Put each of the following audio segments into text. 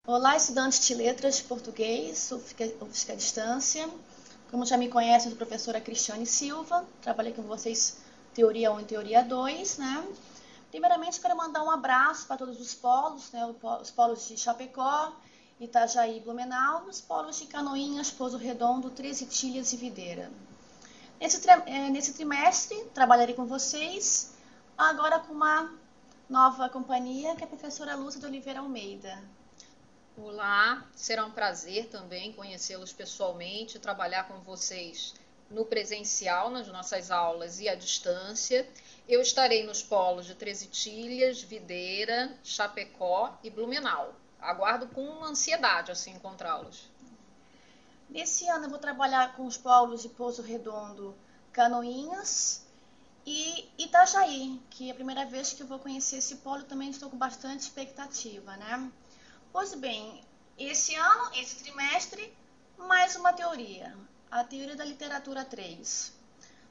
Olá, estudantes de letras de português, UFSC à distância. Como já me conhecem, eu sou a professora Cristiane Silva, trabalhei com vocês Teoria 1 e Teoria 2, né? Primeiramente, quero mandar um abraço para todos os polos, né? Os polos de Chapecó, Itajaí e Blumenau, os polos de Canoinhas, Pouso Redondo, Três Itilhas e Videira. Nesse trimestre, trabalharei com vocês, agora com uma nova companhia, que é a professora Lúcia de Oliveira Almeida. Olá, será um prazer também conhecê-los pessoalmente, trabalhar com vocês no presencial, nas nossas aulas e à distância. Eu estarei nos polos de Três Itilhas, Videira, Chapecó e Blumenau. Aguardo com ansiedade assim encontrá-los. Nesse ano eu vou trabalhar com os polos de Pouso Redondo, Canoinhas e Itajaí, que é a primeira vez que eu vou conhecer esse polo, também estou com bastante expectativa, né? Pois bem, esse ano, esse trimestre, mais uma teoria, a teoria da literatura 3.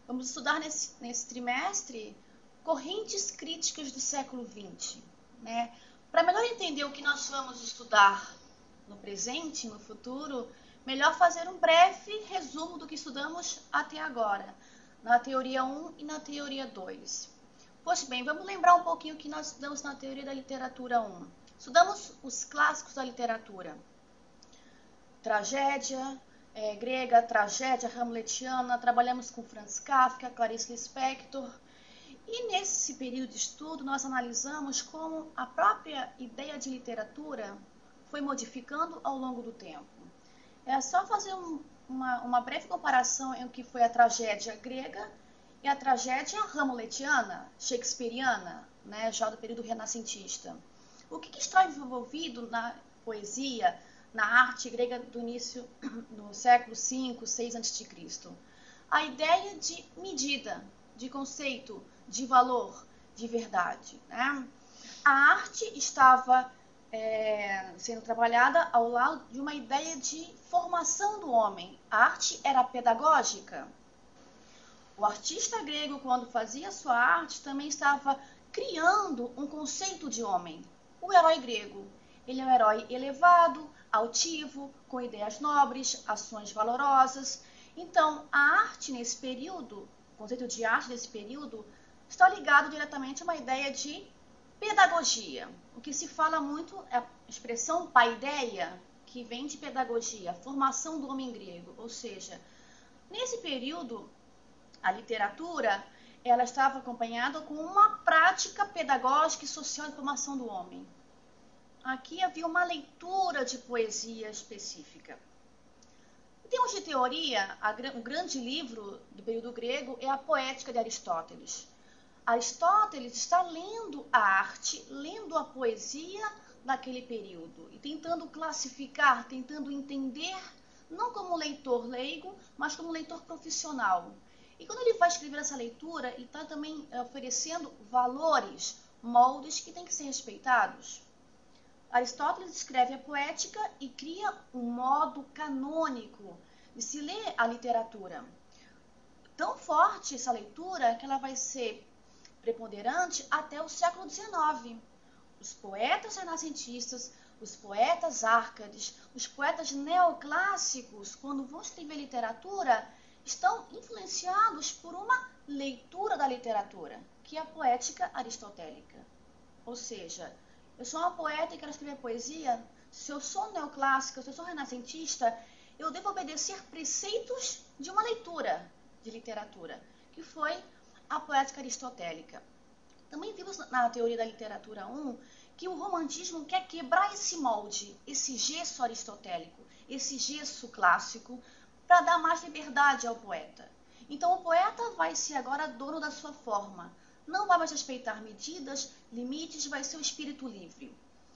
Vamos estudar nesse trimestre correntes críticas do século XX, né? Para melhor entender o que nós vamos estudar no presente, no futuro, melhor fazer um breve resumo do que estudamos até agora, na teoria 1 e na teoria 2. Pois bem, vamos lembrar um pouquinho o que nós estudamos na teoria da literatura 1. Estudamos os clássicos da literatura. Tragédia grega, tragédia hamletiana, trabalhamos com Franz Kafka, Clarice Lispector. E nesse período de estudo, nós analisamos como a própria ideia de literatura foi modificando ao longo do tempo. É só fazer uma breve comparação entre o que foi a tragédia grega e a tragédia hamletiana, shakespeariana, né, já do período renascentista. O que está envolvido na poesia, na arte grega do início do século V, VI a.C.? A ideia de medida, de conceito, de valor, de verdade, né? A arte estava sendo trabalhada ao lado de uma ideia de formação do homem. A arte era pedagógica. O artista grego, quando fazia sua arte, também estava criando um conceito de homem. O herói grego, ele é um herói elevado, altivo, com ideias nobres, ações valorosas. Então, a arte nesse período, o conceito de arte nesse período, está ligado diretamente a uma ideia de pedagogia. O que se fala muito é a expressão paideia, que vem de pedagogia, a formação do homem grego. Ou seja, nesse período, a literatura ela estava acompanhada com uma prática pedagógica e social de formação do homem. Aqui havia uma leitura de poesia específica. Em termos de teoria, o grande livro do período grego é a Poética de Aristóteles. Aristóteles está lendo a arte, lendo a poesia daquele período e tentando classificar, tentando entender, não como leitor leigo, mas como leitor profissional. E quando ele vai escrever essa leitura, ele está também oferecendo valores, moldes que têm que ser respeitados. Aristóteles escreve a poética e cria um modo canônico de se ler a literatura. Tão forte essa leitura que ela vai ser preponderante até o século XIX. Os poetas renascentistas, os poetas árcades, os poetas neoclássicos, quando vão escrever literatura, estão influenciados por uma leitura da literatura, que é a poética aristotélica. Ou seja, eu sou uma poeta e quero escrever poesia, se eu sou neoclássica, se eu sou renascentista, eu devo obedecer preceitos de uma leitura de literatura, que foi a poética aristotélica. Também vimos na teoria da literatura 1 que o romantismo quer quebrar esse molde, esse gesso aristotélico, esse gesso clássico, para dar mais liberdade ao poeta. Então o poeta vai ser agora dono da sua forma, não vai mais respeitar medidas, limites, vai ser o espírito livre.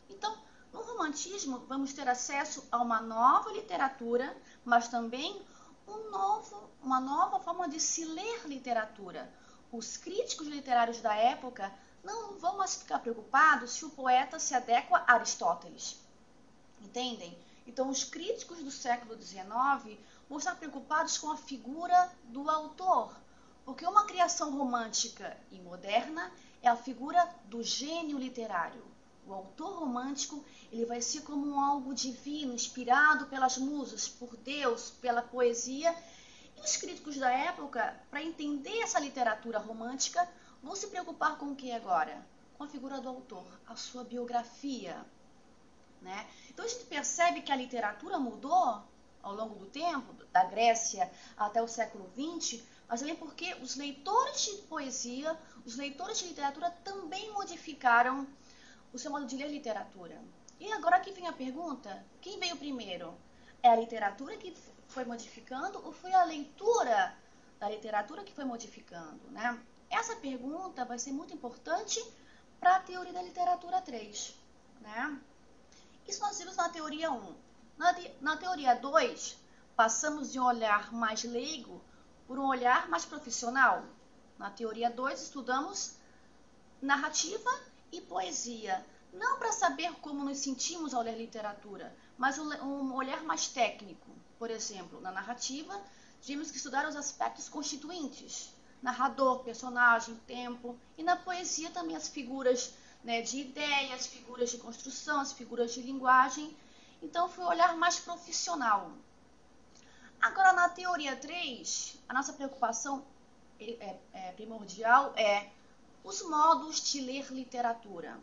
Então, no romantismo, vamos ter acesso a uma nova literatura, mas também uma nova forma de se ler literatura. Os críticos literários da época não vão mais ficar preocupados se o poeta se adequa a Aristóteles. Entendem? Então, os críticos do século XIX vão estar preocupados com a figura do autor, porque uma criação romântica e moderna é a figura do gênio literário. O autor romântico, ele vai ser como algo divino, inspirado pelas musas, por Deus, pela poesia. E os críticos da época, para entender essa literatura romântica, vão se preocupar com o que agora? Com a figura do autor, a sua biografia, né? Então a gente percebe que a literatura mudou ao longo do tempo, da Grécia até o século XX, mas também porque os leitores de poesia, os leitores de literatura também modificaram o seu modo de ler literatura. E agora aqui vem a pergunta, quem veio primeiro? É a literatura que foi modificando ou foi a leitura da literatura que foi modificando, né? Essa pergunta vai ser muito importante para a teoria da literatura 3, né? Isso nós vimos na teoria 1. Na teoria 2, passamos de um olhar mais leigo por um olhar mais profissional. Na teoria 2, estudamos narrativa e poesia, não para saber como nos sentimos ao ler literatura, mas um olhar mais técnico. Por exemplo, na narrativa, tivemos que estudar os aspectos constituintes, narrador, personagem, tempo, e na poesia também as figuras, né, de ideias, figuras de construção, as figuras de linguagem. Então, foi um olhar mais profissional. Agora, na teoria 3, a nossa preocupação primordial é os modos de ler literatura.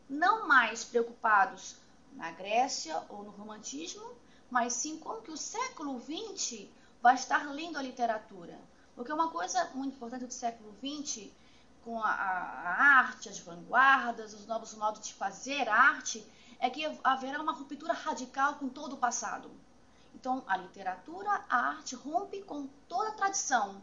Não mais preocupados na Grécia ou no romantismo, mas sim como que o século XX vai estar lendo a literatura. Porque uma coisa muito importante do século XX, com a arte, as vanguardas, os novos modos de fazer arte, é que haverá uma ruptura radical com todo o passado. Então, a literatura, a arte rompe com toda a tradição.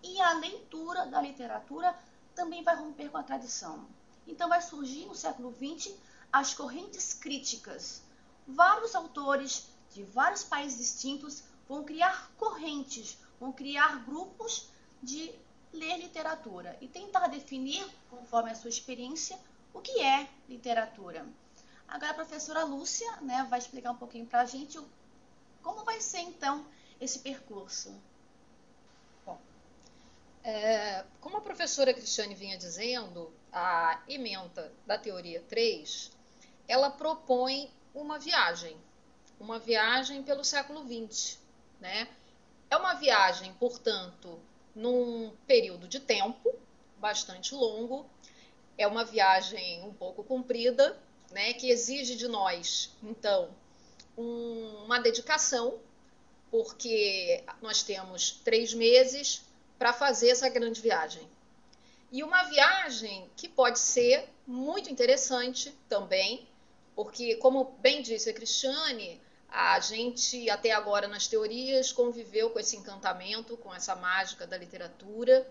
E a leitura da literatura também vai romper com a tradição. Então, vai surgir no século XX as correntes críticas. Vários autores de vários países distintos vão criar correntes, vão criar grupos de ler literatura e tentar definir, conforme a sua experiência, o que é literatura. Agora a professora Lúcia, né, vai explicar um pouquinho para a gente como vai ser, então, esse percurso. Bom, como a professora Cristiane vinha dizendo, a ementa da teoria 3, ela propõe uma viagem pelo século XX, né? É uma viagem, portanto, num período de tempo bastante longo, é uma viagem um pouco comprida, né, que exige de nós, então, uma dedicação, porque nós temos 3 meses para fazer essa grande viagem. E uma viagem que pode ser muito interessante também, porque, como bem disse a Cristiane, a gente até agora nas teorias conviveu com esse encantamento, com essa mágica da literatura.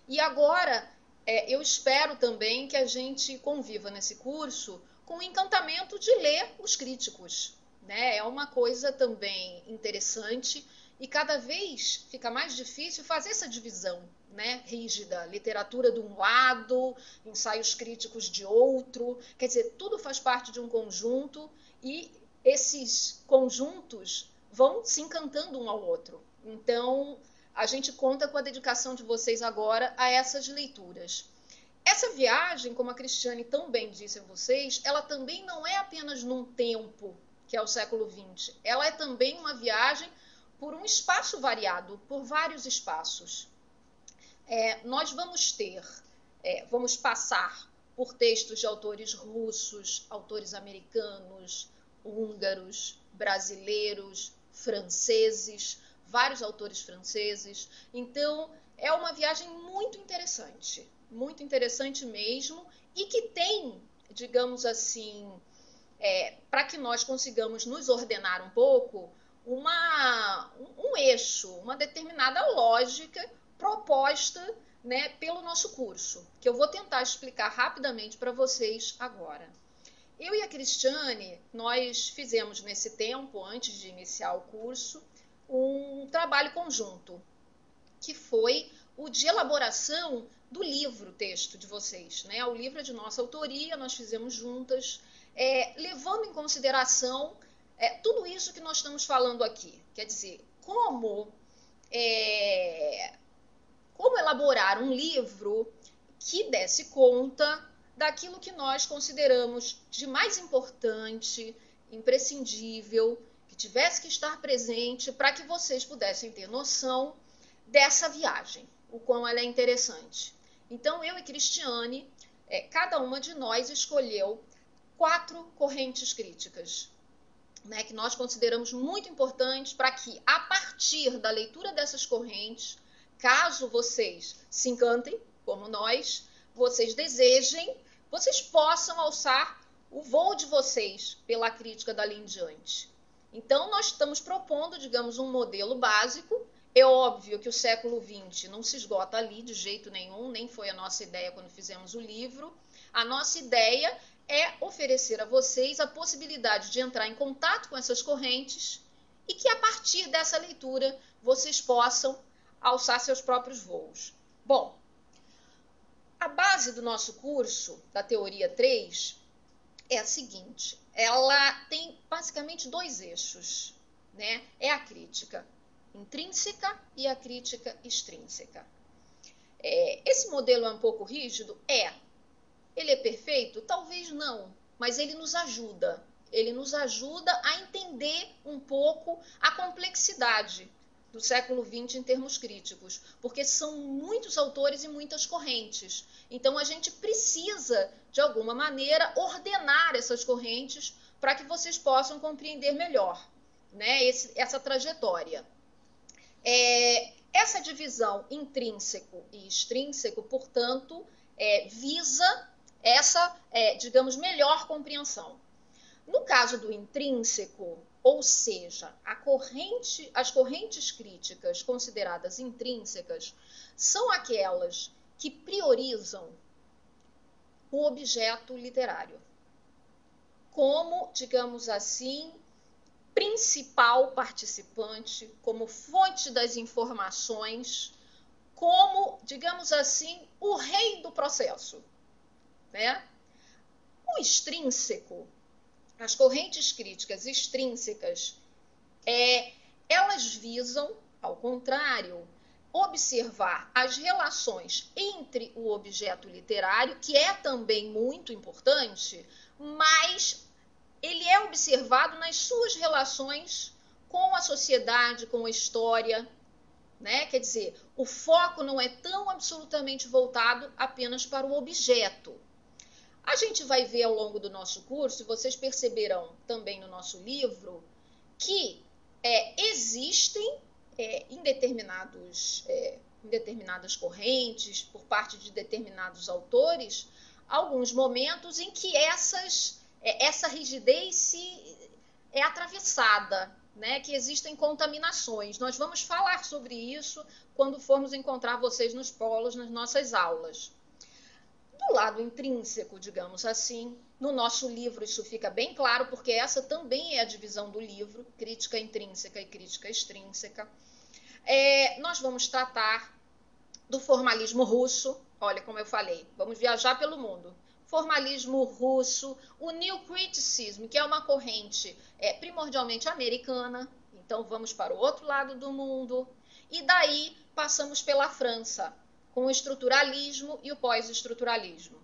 E agora eu espero também que a gente conviva nesse curso com o encantamento de ler os críticos, né? É uma coisa também interessante e cada vez fica mais difícil fazer essa divisão, né, rígida, literatura de um lado, ensaios críticos de outro, quer dizer, tudo faz parte de um conjunto e esses conjuntos vão se encantando um ao outro. Então, a gente conta com a dedicação de vocês agora a essas leituras. Essa viagem, como a Cristiane tão bem disse a vocês, ela também não é apenas num tempo, que é o século XX, ela é também uma viagem por um espaço variado, por vários espaços. Nós vamos passar por textos de autores russos, autores americanos, húngaros, brasileiros, franceses, vários autores franceses. Então, é uma viagem muito interessante mesmo, e que tem, digamos assim, para que nós consigamos nos ordenar um pouco, um eixo, uma determinada lógica proposta, né, pelo nosso curso, que eu vou tentar explicar rapidamente para vocês agora. Eu e a Cristiane, nós fizemos nesse tempo, antes de iniciar o curso, um trabalho conjunto, que foi o de elaboração do livro-texto de vocês, né? O livro é de nossa autoria, nós fizemos juntas, levando em consideração tudo isso que nós estamos falando aqui. Quer dizer, como elaborar um livro que desse conta daquilo que nós consideramos de mais importante, imprescindível, que tivesse que estar presente para que vocês pudessem ter noção dessa viagem, o quão ela é interessante. Então, eu e Cristiane, cada uma de nós escolheu 4 correntes críticas, né, que nós consideramos muito importantes para que, a partir da leitura dessas correntes, caso vocês se encantem, como nós, vocês desejem, vocês possam alçar o voo de vocês pela crítica dali em diante. Então, nós estamos propondo, digamos, um modelo básico. É óbvio que o século XX não se esgota ali de jeito nenhum, nem foi a nossa ideia quando fizemos o livro. A nossa ideia é oferecer a vocês a possibilidade de entrar em contato com essas correntes e que, a partir dessa leitura, vocês possam alçar seus próprios voos. Bom, a base do nosso curso, da Teoria 3, é a seguinte: ela tem basicamente 2 eixos, né? É a crítica intrínseca e a crítica extrínseca. Esse modelo é um pouco rígido? Ele é perfeito? Talvez não, mas ele nos ajuda. Ele nos ajuda a entender um pouco a complexidade do século XX em termos críticos, porque são muitos autores e muitas correntes. Então, a gente precisa, de alguma maneira, ordenar essas correntes para que vocês possam compreender melhor, né, essa trajetória. Essa divisão intrínseco e extrínseco, portanto, visa essa, digamos, melhor compreensão. No caso do intrínseco, ou seja, as correntes críticas consideradas intrínsecas são aquelas que priorizam o objeto literário como, digamos assim, principal participante, como fonte das informações, como, digamos assim, o rei do processo, né? O extrínseco, as correntes críticas extrínsecas, elas visam, ao contrário, observar as relações entre o objeto literário, que é também muito importante, mas ele é observado nas suas relações com a sociedade, com a história, né? Quer dizer, o foco não é tão absolutamente voltado apenas para o objeto. A gente vai ver ao longo do nosso curso, e vocês perceberão também no nosso livro, que existem em determinadas correntes, por parte de determinados autores, alguns momentos em que essa rigidez é atravessada, né? Que existem contaminações. Nós vamos falar sobre isso quando formos encontrar vocês nos polos, nas nossas aulas. Do lado intrínseco, digamos assim, no nosso livro isso fica bem claro, porque essa também é a divisão do livro, crítica intrínseca e crítica extrínseca. Nós vamos tratar do formalismo russo, olha como eu falei, vamos viajar pelo mundo. Formalismo russo, o New Criticism, que é uma corrente primordialmente americana, então vamos para o outro lado do mundo, e daí passamos pela França, com o estruturalismo e o pós-estruturalismo.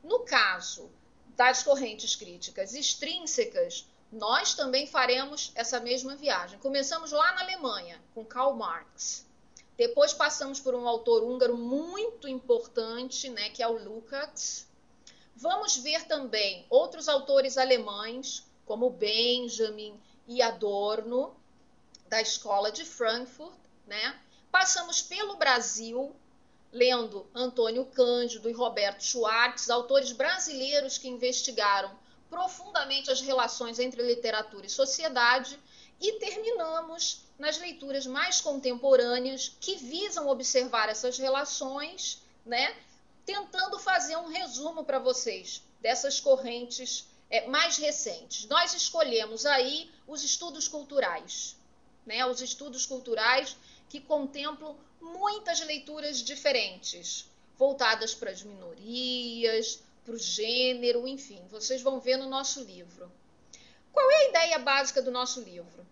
No caso das correntes críticas extrínsecas, nós também faremos essa mesma viagem. Começamos lá na Alemanha, com Karl Marx. Depois passamos por um autor húngaro muito importante, né, que é o Lukács. Vamos ver também outros autores alemães, como Benjamin e Adorno, da Escola de Frankfurt, né? Passamos pelo Brasil, lendo Antônio Cândido e Roberto Schwartz, autores brasileiros que investigaram profundamente as relações entre literatura e sociedade, e terminamos nas leituras mais contemporâneas que visam observar essas relações, né, tentando fazer um resumo para vocês dessas correntes mais recentes. Nós escolhemos aí os estudos culturais, né, os estudos culturais que contemplam muitas leituras diferentes, voltadas para as minorias, para o gênero, enfim, vocês vão ver no nosso livro. Qual é a ideia básica do nosso livro?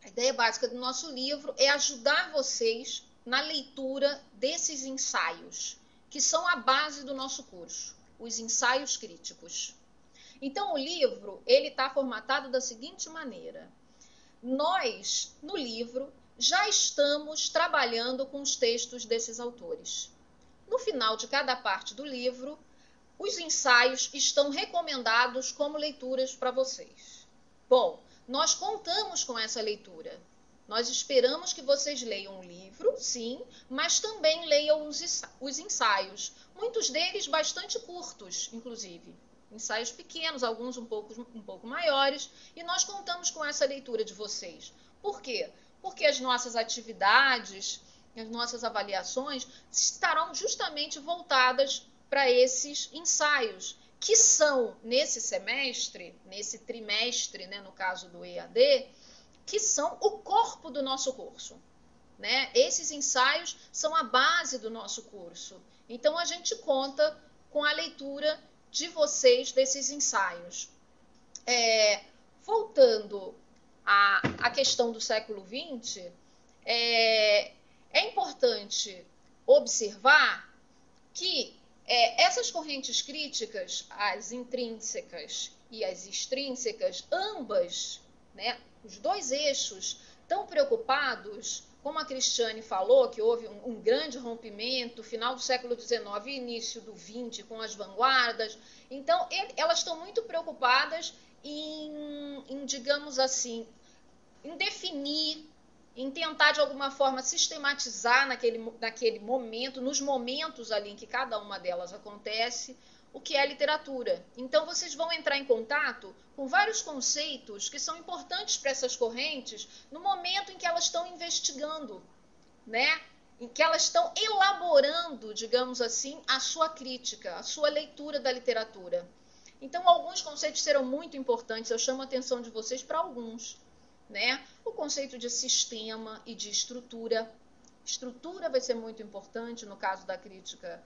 A ideia básica do nosso livro é ajudar vocês na leitura desses ensaios, que são a base do nosso curso. os ensaios críticos. Então, o livro ele está formatado da seguinte maneira. Nós, no livro, já estamos trabalhando com os textos desses autores. No final de cada parte do livro, os ensaios estão recomendados como leituras para vocês. Bom, nós contamos com essa leitura. Nós esperamos que vocês leiam o livro, sim, mas também leiam os ensaios. Muitos deles bastante curtos, inclusive. Ensaios pequenos, alguns um pouco maiores, e nós contamos com essa leitura de vocês. Por quê? Porque as nossas atividades, as nossas avaliações estarão justamente voltadas para esses ensaios, que são, nesse semestre, nesse trimestre, né, no caso do EAD, que são o corpo do nosso curso. Né? Esses ensaios são a base do nosso curso. Então, a gente conta com a leitura de vocês desses ensaios. Voltando à questão do século XX, é importante observar que essas correntes críticas, as intrínsecas e as extrínsecas, ambas, né, os dois eixos, estão preocupados, como a Cristiane falou, que houve um grande rompimento, final do século XIX e início do XX, com as vanguardas. Então, elas estão muito preocupadas em, digamos assim, em definir, em tentar, de alguma forma, sistematizar naquele momento, nos momentos ali em que cada uma delas acontece, o que é literatura. Então, vocês vão entrar em contato com vários conceitos que são importantes para essas correntes no momento em que elas estão investigando, né? Em que elas estão elaborando, digamos assim, a sua crítica, a sua leitura da literatura. Então, alguns conceitos serão muito importantes, eu chamo a atenção de vocês para alguns, né? O conceito de sistema e de estrutura. Estrutura vai ser muito importante no caso da crítica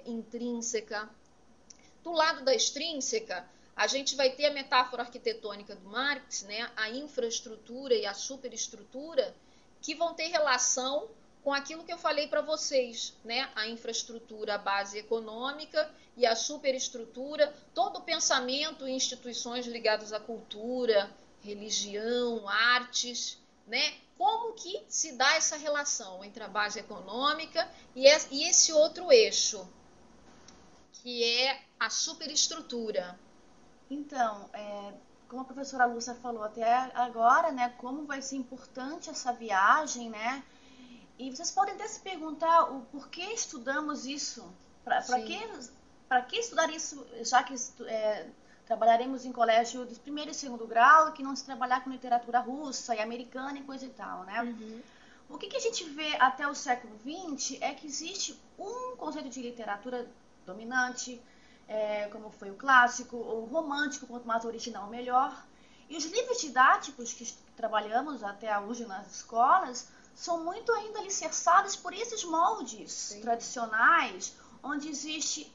intrínseca. Do lado da extrínseca, a gente vai ter a metáfora arquitetônica do Marx, né? A infraestrutura e a superestrutura, que vão ter relação com aquilo que eu falei para vocês, né? A infraestrutura, a base econômica, e a superestrutura, todo o pensamento e instituições ligadas à cultura, religião, artes, né? Como que se dá essa relação entre a base econômica e esse outro eixo, que é a superestrutura? Então, como a professora Lúcia falou até agora, né, como vai ser importante essa viagem, né? E vocês podem até se perguntar o porquê estudamos isso, para que estudar isso, já que trabalharemos em colégio de primeiro e segundo grau, que não se trabalhar com literatura russa e americana e coisa e tal, né? Uhum. O que a gente vê até o século XX é que existe um conceito de literatura dominante, como foi o clássico, ou romântico, quanto mais original, melhor. E os livros didáticos que trabalhamos até hoje nas escolas são muito ainda alicerçados por esses moldes tradicionais, onde existe,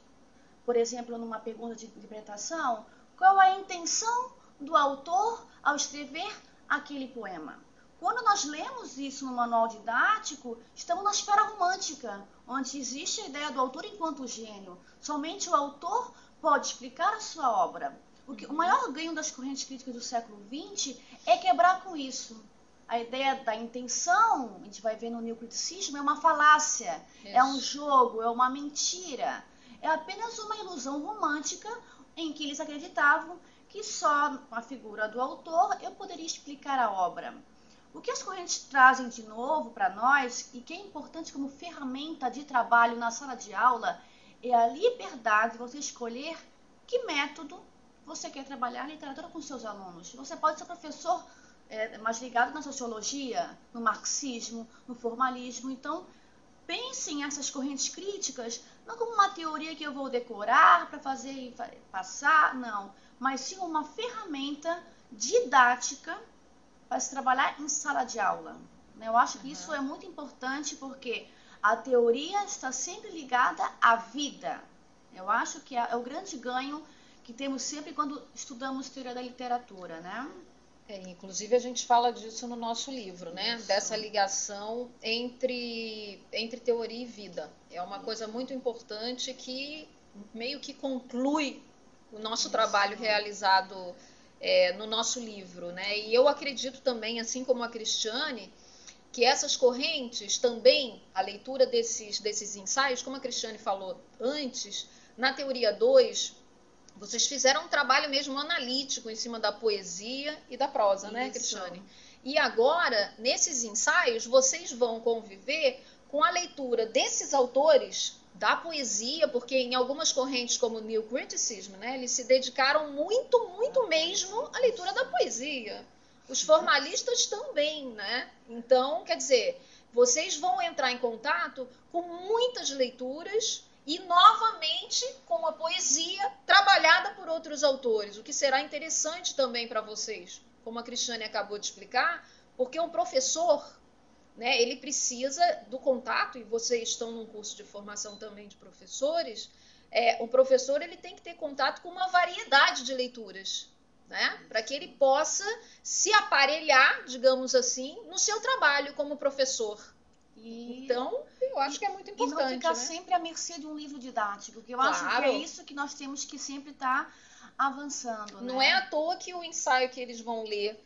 por exemplo, numa pergunta de interpretação, qual a intenção do autor ao escrever aquele poema. Quando nós lemos isso no manual didático, estamos na esfera romântica, onde existe a ideia do autor enquanto gênio. Somente o autor pode explicar a sua obra. O maior ganho das correntes críticas do século XX é quebrar com isso. A ideia da intenção, a gente vai ver no neocriticismo, é uma falácia, é um jogo, é uma mentira. É apenas uma ilusão romântica em que eles acreditavam que só com a figura do autor eu poderia explicar a obra. O que as correntes trazem de novo para nós, e que é importante como ferramenta de trabalho na sala de aula, é a liberdade de você escolher que método você quer trabalhar a literatura com seus alunos. Você pode ser professor mais ligado na sociologia, no marxismo, no formalismo. Então, pensem essas correntes críticas não como uma teoria que eu vou decorar para fazer e passar, não, mas sim uma ferramenta didática para se trabalhar em sala de aula. Eu acho que isso é muito importante porque a teoria está sempre ligada à vida. Eu acho que é o grande ganho que temos sempre quando estudamos teoria da literatura, né? Inclusive a gente fala disso no nosso livro, né? Isso. Dessa ligação entre teoria e vida. É uma coisa muito importante que meio que conclui o nosso trabalho realizado no nosso livro, né? E eu acredito também, assim como a Cristiane, que essas correntes também, a leitura desses ensaios, como a Cristiane falou antes, na teoria 2, vocês fizeram um trabalho mesmo analítico em cima da poesia e da prosa, Isso. né, Cristiane? E agora, nesses ensaios, vocês vão conviver com a leitura desses autores da poesia, porque em algumas correntes como o New Criticism, né, eles se dedicaram muito mesmo à leitura da poesia. Os formalistas também, né? Então, quer dizer, vocês vão entrar em contato com muitas leituras e, novamente, com a poesia trabalhada por outros autores, o que será interessante também para vocês, como a Cristiane acabou de explicar, porque um professor, né, ele precisa do contato, e vocês estão num curso de formação também de professores, o professor ele tem que ter contato com uma variedade de leituras, né, para que ele possa se aparelhar, digamos assim, no seu trabalho como professor. Então, eu acho que é muito importante. E não ficar, né, sempre à mercê de um livro didático, que eu acho que é isso que nós temos que sempre estar avançando. Não né? é à toa que o ensaio que eles vão ler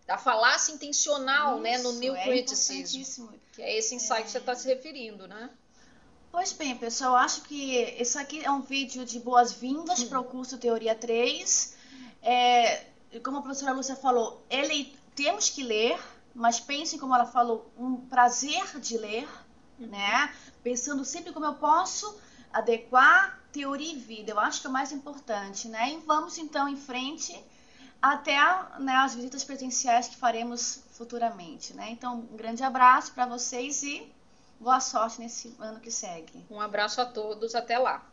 da falácia intencional, né, no New Criticism, que é esse ensaio que você está se referindo, né? Pois bem, pessoal, eu acho que esse aqui é um vídeo de boas-vindas para o curso Teoria 3. Como a professora Lúcia falou, temos que ler, mas pensem, como ela falou, um prazer de ler, né? Pensando sempre como eu posso adequar teoria e vida. Eu acho que é o mais importante, né? E vamos então em frente até, né, as visitas presenciais que faremos futuramente, né? Então, um grande abraço para vocês e boa sorte nesse ano que segue. Um abraço a todos, até lá.